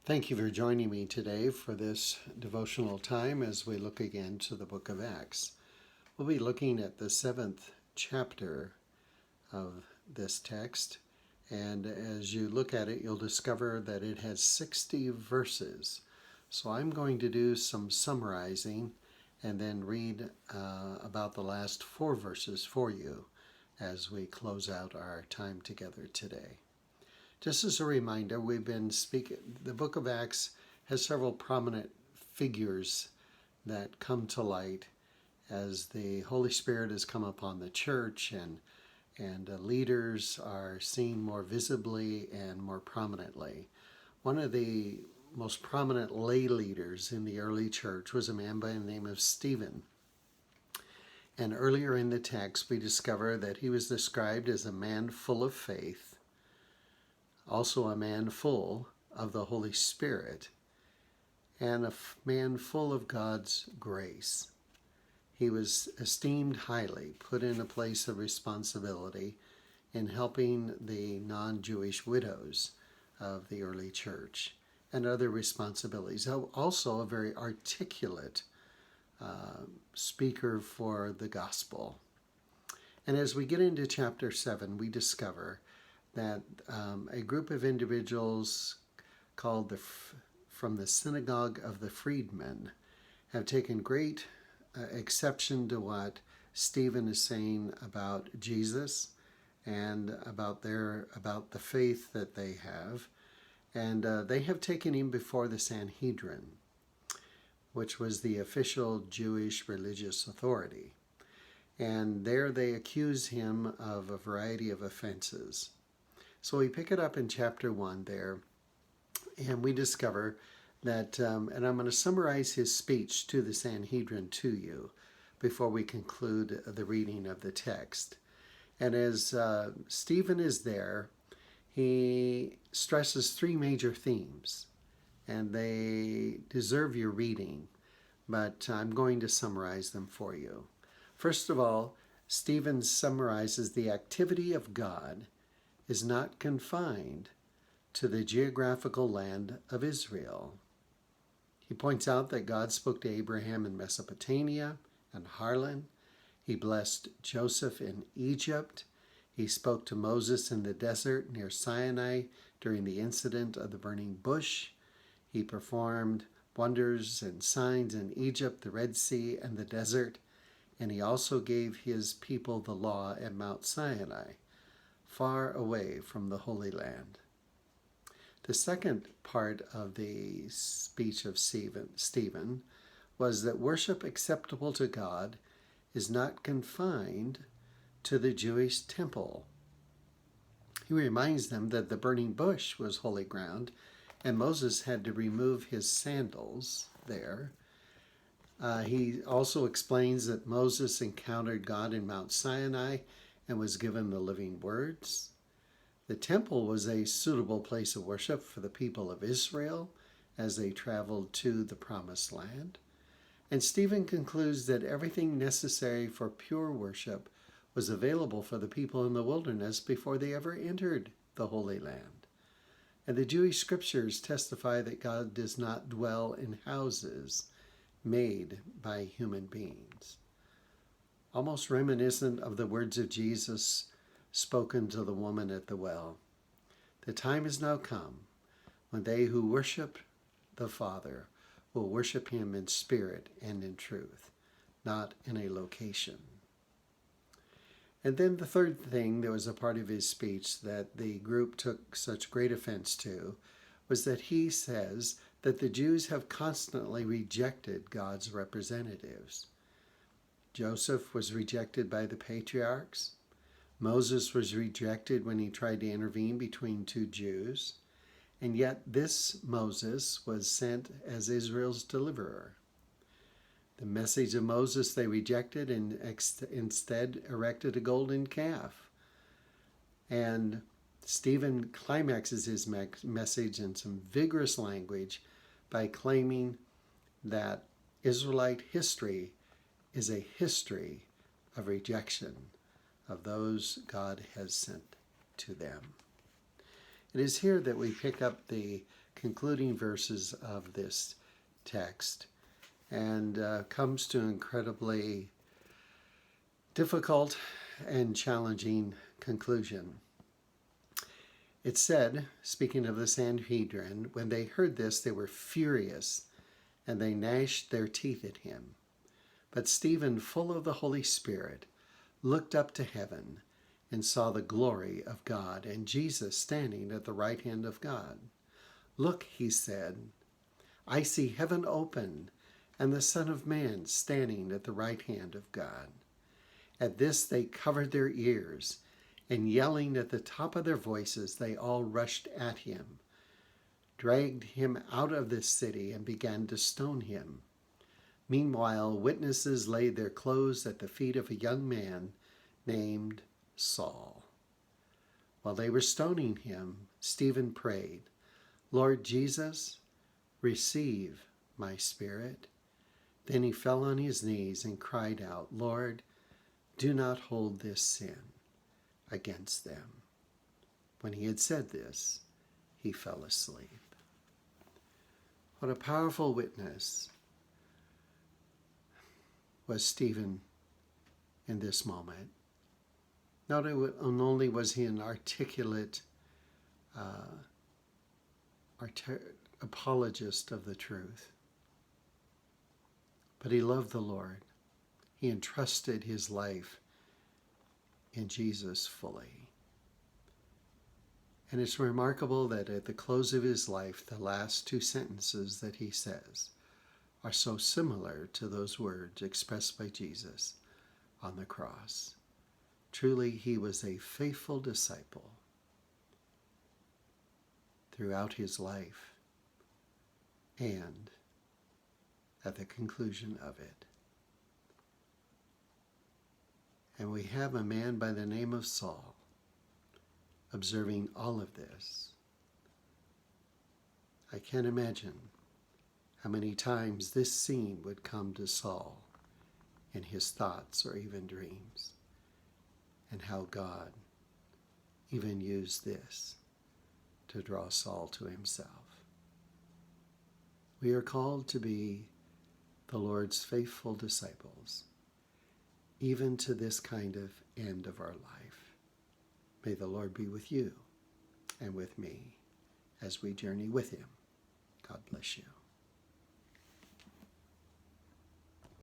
Thank you for joining me today for this devotional time as we look again to the book of Acts. We'll be looking at the 7th chapter of this text, and as you look at it, you'll discover that it has 60 verses. So I'm going to do some summarizing and then read about the last 4 verses for you as we close out our time together today. Just as a reminder, we've been speaking, the book of Acts has several prominent figures that come to light as the Holy Spirit has come upon the church and leaders are seen more visibly and more prominently. One of the most prominent lay leaders in the early church was a man by the name of Stephen. And earlier in the text, we discover that he was described as a man full of faith, also a man full of the Holy Spirit, and a man full of God's grace. He was esteemed highly, put in a place of responsibility in helping the non-Jewish widows of the early church and other responsibilities. Also a very articulate speaker for the gospel. And as we get into chapter 7, we discover that a group of individuals called from the Synagogue of the Freedmen have taken great exception to what Stephen is saying about Jesus and about the faith that they have, and they have taken him before the Sanhedrin, which was the official Jewish religious authority, and there they accuse him of a variety of offenses. So we pick it up in chapter 1 there, and we discover that, and I'm going to summarize his speech to the Sanhedrin to you before we conclude the reading of the text. And as Stephen is there, he stresses 3 major themes, and they deserve your reading, but I'm going to summarize them for you. First of all, Stephen summarizes the activity of God is not confined to the geographical land of Israel. He points out that God spoke to Abraham in Mesopotamia and Haran. He blessed Joseph in Egypt. He spoke to Moses in the desert near Sinai during the incident of the burning bush. He performed wonders and signs in Egypt, the Red Sea, and the desert. And he also gave his people the law at Mount Sinai, far away from the Holy Land. The second part of the speech of Stephen was that worship acceptable to God is not confined to the Jewish temple. He reminds them that the burning bush was holy ground, and Moses had to remove his sandals there. He also explains that Moses encountered God in Mount Sinai and was given the living words. The temple was a suitable place of worship for the people of Israel as they traveled to the promised land. And Stephen concludes that everything necessary for pure worship was available for the people in the wilderness before they ever entered the Holy Land. And the Jewish scriptures testify that God does not dwell in houses made by human beings. Almost reminiscent of the words of Jesus spoken to the woman at the well. The time has now come when they who worship the Father will worship him in spirit and in truth, not in a location. And then the third thing that was a part of his speech that the group took such great offense to was that he says that the Jews have constantly rejected God's representatives. Joseph was rejected by the patriarchs. Moses was rejected when he tried to intervene between 2 Jews. And yet this Moses was sent as Israel's deliverer. The message of Moses they rejected and instead erected a golden calf. And Stephen climaxes his message in some vigorous language by claiming that Israelite history is a history of rejection of those God has sent to them. It is here that we pick up the concluding verses of this text and comes to an incredibly difficult and challenging conclusion. It said, speaking of the Sanhedrin, when they heard this, they were furious, and they gnashed their teeth at him. But Stephen, full of the Holy Spirit, looked up to heaven and saw the glory of God and Jesus standing at the right hand of God. "Look," he said, "I see heaven open and the Son of Man standing at the right hand of God." At this they covered their ears, and yelling at the top of their voices, they all rushed at him, dragged him out of the city, and began to stone him. Meanwhile, witnesses laid their clothes at the feet of a young man named Saul. While they were stoning him, Stephen prayed, "Lord Jesus, receive my spirit." Then he fell on his knees and cried out, "Lord, do not hold this sin against them." When he had said this, he fell asleep. What a powerful witness was Stephen in this moment. Not only was he an articulate apologist of the truth, but he loved the Lord. He entrusted his life in Jesus fully. And it's remarkable that at the close of his life, the last two sentences that he says are so similar to those words expressed by Jesus on the cross. Truly, he was a faithful disciple throughout his life and at the conclusion of it. And we have a man by the name of Saul observing all of this. I can't imagine how many times this scene would come to Saul in his thoughts or even dreams, and how God even used this to draw Saul to himself. We are called to be the Lord's faithful disciples, even to this kind of end of our life. May the Lord be with you and with me as we journey with him. God bless you.